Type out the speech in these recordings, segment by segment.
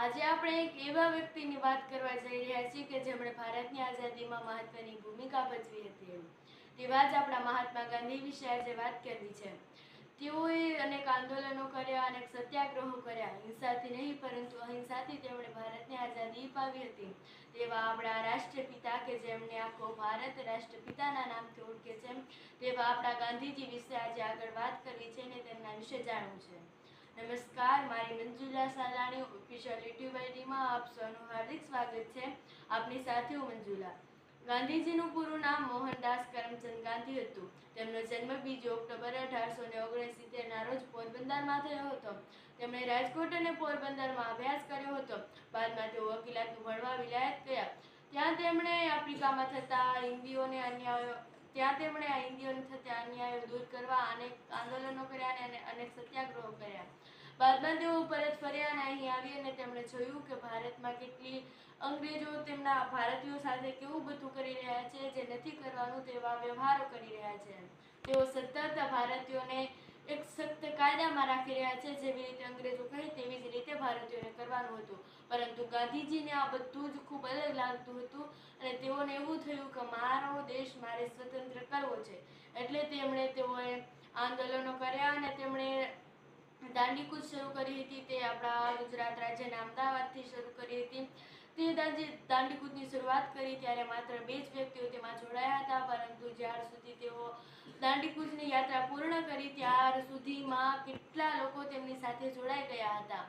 આજે આપણે એક એવા વ્યક્તિની વાત કરવા જઈ રહ્યા છીએ કે જેમણે ભારતની આઝાદીમાં મહત્વની ભૂમિકા ભજવી હતી. તેવા જ આપણા મહાત્મા ગાંધી વિશે આજે વાત કરવી છે. તેઓએ અનેક આંદોલનો કર્યા, અનેક સત્યાગ્રહો કર્યા. હિંસાથી નહીં પરંતુ અહિંસાથી તેમણે ભારતને આઝાદી અપાવી હતી. તેવા આપણા રાષ્ટ્રપિતા કે જેમને આખો ભારત રાષ્ટ્રપિતાના નામથી ઓળખે છે, તેવા આપણા ગાંધીજી વિશે આજે આગળ વાત કરવી છે અને તેમના વિશે જાણવું છે. નમસ્કાર, મારી મંજુલા સાલાણી ઓફિશિયલ યુટ્યુબ આઈડીમાં આપ સૌનું હાર્દિક સ્વાગત છે. આપની સાથે હું મંજુલા. ગાંધીજીનું પૂરું નામ મોહનદાસ કરમચંદ ગાંધી હતું. તેમનો જન્મ 2 ઓક્ટોબર 1869ના રોજ પોરબંદરમાં થયો હતો. તેમણે રાજકોટ અને પોરબંદરમાં અભ્યાસ કર્યો હતો. બાદમાં તેઓ વકીલાતનું ભણવા વિલાયત ગયા. ત્યાં તેમણે આફ્રિકામાં થતા હિન્દીઓને થતા અન્યાયો દૂર કરવા અનેક આંદોલનો કર્યા અને અનેક સત્યાગ્રહો કર્યા. બાદમાં તેઓ પરત ફર્યા અને અહીં આવી અને તેમણે જોયું કે ભારતમાં કેટલી અંગ્રેજો તેમના ભારતીયો સાથે કેવું બધું કરી રહ્યા છે, જે નથી કરવાનું તેવા વ્યવહારો કરી રહ્યા છે. તેઓ સતત ભારતીયોને એક સખ્ત કાયદામાં રાખી રહ્યા છે. જેવી રીતે અંગ્રેજો કહે તેવી જ રીતે ભારતીયોને કરવાનું હતું. પરંતુ ગાંધીજીને આ બધું જ ખૂબ અલગ લાગતું હતું અને તેઓને એવું થયું કે મારો દેશ મારે સ્વતંત્ર કરવો છે. એટલે તેઓએ આંદોલનો કર્યા અને તેમણે દાંડીકૂચ શરૂ કરી હતી. તે આપણા ગુજરાત રાજ્યના અમદાવાદથી શરૂ કરી હતી. તે દાંડીકૂચની શરૂઆત કરી ત્યારે માત્ર 2 જ વ્યક્તિઓ તેમાં જોડાયા હતા. પરંતુ જ્યાર સુધી તેઓ દાંડીકૂચની યાત્રા પૂર્ણ કરી ત્યાર સુધીમાં કેટલા લોકો તેમની સાથે જોડાઈ ગયા હતા.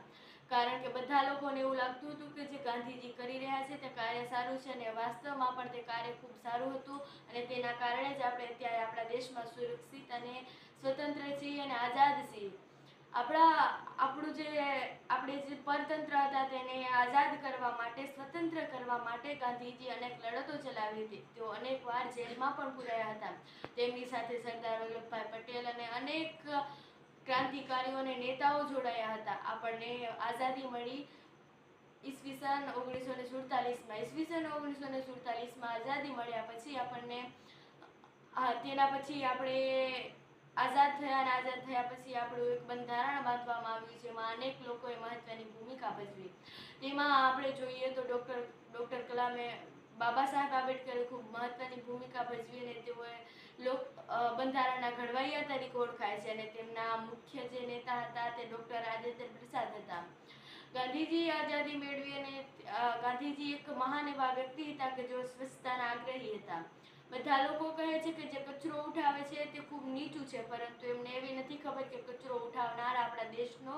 કારણ કે બધા લોકોને એવું લાગતું હતું કે જે ગાંધીજી કરી રહ્યા છે તે કાર્ય સારું છે અને વાસ્તવમાં પણ તે કાર્ય ખૂબ સારું હતું અને તેના કારણે જ આપણે અત્યારે આપણા દેશમાં સુરક્ષિત અને સ્વતંત્ર છીએ અને આઝાદ છીએ. આપણે જે પરતંત્ર હતા તેને આઝાદ કરવા માટે, સ્વતંત્ર કરવા માટે ગાંધીજી અનેક લડતો ચલાવી હતી. તેઓ અનેક વાર જેલમાં પણ પુરાયા હતા. તેમની સાથે સરદાર વલ્લભભાઈ પટેલ અને અનેક ક્રાંતિકારીઓ અને નેતાઓ જોડાયા હતા. આપણને આઝાદી મળી ઈસવીસન 1947માં. ઈસવીસન 1947માં આઝાદી મળ્યા પછી તેના પછી આપણે આઝાદ થયા પછી આપણું એક બંધારણ બાંધવામાં આવ્યું, જેમાં અનેક લોકોએ મહત્વની ભૂમિકા ભજવી. તેમાં આપણે જોઈએ તો ડૉક્ટર કલામે, બાબા સાહેબ આંબેડકરે ખૂબ મહત્વની ભૂમિકા ભજવી અને તેઓએ બંધારણના ઘડવૈયા તરીકે ઓળખાય છે અને તેમના મુખ્ય જે નેતા હતા તે ડૉક્ટર રાજેન્દ્ર પ્રસાદ હતા. ગાંધીજી આઝાદી મેળવી અને ગાંધીજી એક મહાન એવા વ્યક્તિ હતા કે જેઓ સ્વચ્છતાના આગ્રહી હતા. બધા લોકો કહે છે કે જે કચરો ઉઠાવે છે તે ખૂબ નીચું છે, પરંતુ એમને એવી નથી ખબર કે કચરો ઉઠાવનાર આપણા દેશનો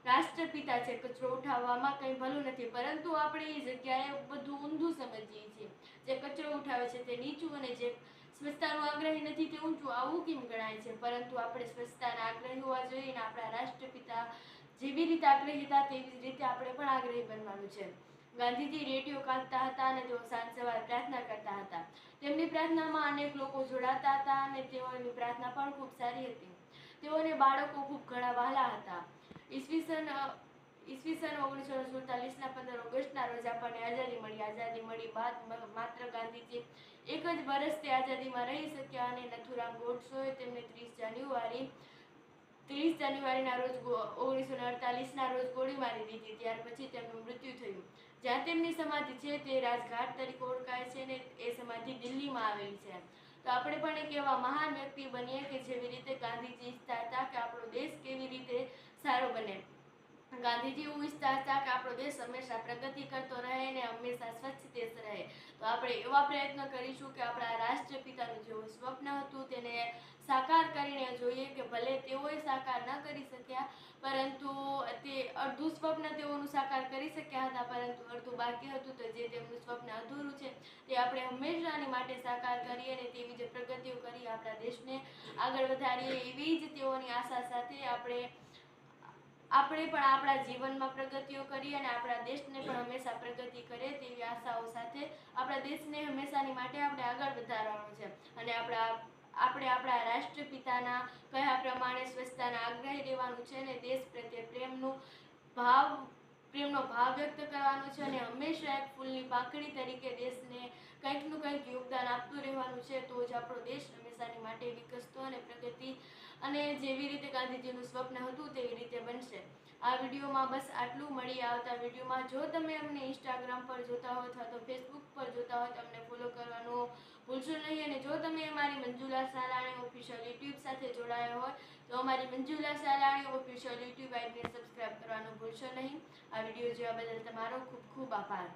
રાષ્ટ્રપિતા છે. કચરો ઉઠાવવામાં કંઈ ભલું નથી, પરંતુ આપણે એ જગ્યાએ બધું ઊંધું સમજીએ છીએ. જે કચરો ઉઠાવે છે તે નીચું અને જે સ્વચ્છતાનું આગ્રહી નથી તે ઊંચું, આવું કેમ ગણાય છે? પરંતુ આપણે સ્વચ્છતાના આગ્રહી હોવા જોઈએ અને આપણા રાષ્ટ્રપિતા જેવી રીતે આગ્રહી હતા તેવી જ રીતે આપણે પણ આગ્રહી બનવાનું છે. ગાંધીજી રેડિયો કાઢતા હતા અને તેઓ સાંજ સવારે પ્રાર્થના કરતા હતા. તેમની પ્રાર્થનામાં અનેક લોકો જોડાતા હતા અને તેઓની પ્રાર્થના પણ ખૂબ સારી હતી. તેઓને બાળકો ખૂબ ઘણા વહાલા હતા. ઈસવીસન 1947ના 15 ઓગસ્ટના રોજ આપણને આઝાદી મળી. આઝાદી મળી બાદ માત્ર ગાંધીજી એક જ વર્ષ તે આઝાદીમાં રહી શક્યા અને નથુરામ ગોડસેએ તેમને 30 જાન્યુઆરીના રોજ 1948ના રોજ ગોળી મારી દીધી. ત્યાર પછી તેમનું મૃત્યુ થયું. જ્યાં તેમની સમાધિ છે તે રાજઘાટ તરીકે ઓળખાય છે અને એ સમાધિ દિલ્હીમાં આવેલી છે. તો આપણે પણ એક એવા મહાન વ્યક્તિ બનીએ કે જેવી રીતે ગાંધીજી ઈચ્છતા હતા કે આપણો દેશ કેવી રીતે સારો બને. ગાંધીજી એવું ઈચ્છતા હતા કે આપણો દેશ હંમેશા પ્રગતિ કરતો રહે અને હંમેશા સ્વચ્છ દેશ રહે. તો આપણે એવા પ્રયત્ન કરીશું કે આપણા રાષ્ટ્રપિતાનું જેવું સ્વપ્ન હતું તેને સાકાર કરીને જોઈએ કે ભલે તેઓએ સાકાર ન કરી શક્યા, પરંતુ તે અડધું સ્વપ્ન તેઓનું સાકાર કરી શક્યા હતા, પરંતુ અડધું બાકી હતું. તો જે તેમનું સ્વપ્ન અધૂરું છે તે આપણે હંમેશાની માટે સાકાર કરીએ અને તેવી જ પ્રગતિઓ કરી આપણા દેશને આગળ વધારીએ. એવી જ તેઓની આશા સાથે આપણે પણ આપણા જીવનમાં પ્રગતિઓ કરીએ અને આપણા દેશને પણ હંમેશા પ્રગતિ કરે તેવી આશાઓ સાથે આપણા દેશને હંમેશાની માટે આપણે આગળ વધારવાનો છે. અને આપણે આપણા રાષ્ટ્રપિતાના કહ્યા પ્રમાણે સ્વચ્છતાના આગ્રહી રહેવાનું છે અને દેશ પ્રત્યે પ્રેમનો ભાવ વ્યક્ત કરવાનો છે અને હંમેશા એક ફૂલની પાંખડી તરીકે દેશને કંઈકનું કંઈક યોગદાન આપતું રહેવાનું છે. તો જ આપણો દેશ હંમેશાની માટે વિકસતો અને પ્રગતિ અને જેવી રીતે ગાંધીજીનું સ્વપ્ન હતું તેવી રીતે બનશે. આ વિડીયોમાં બસ આટલું. મળી આવતા વિડીયોમાં. જો તમે અમને ઇન્સ્ટાગ્રામ પર જોતા હો અથવા તો ફેસબુક પર જોતા હો તો અમને ફોલો કરવાનું ભૂલશો નહીં. અને જો તમે અમારી મંજુલા સાલાણી ઓફિશિયલ યુટ્યુબ સાથે જોડાયા હોય તો અમારી મંજુલા સાલાણી ઓફિશિયલ યુટ્યુબ આઈડીને સબસ્ક્રાઈબ કરવાનું ભૂલશો નહીં. આ વિડીયો જોવા બદલ તમારો ખૂબ ખૂબ આભાર.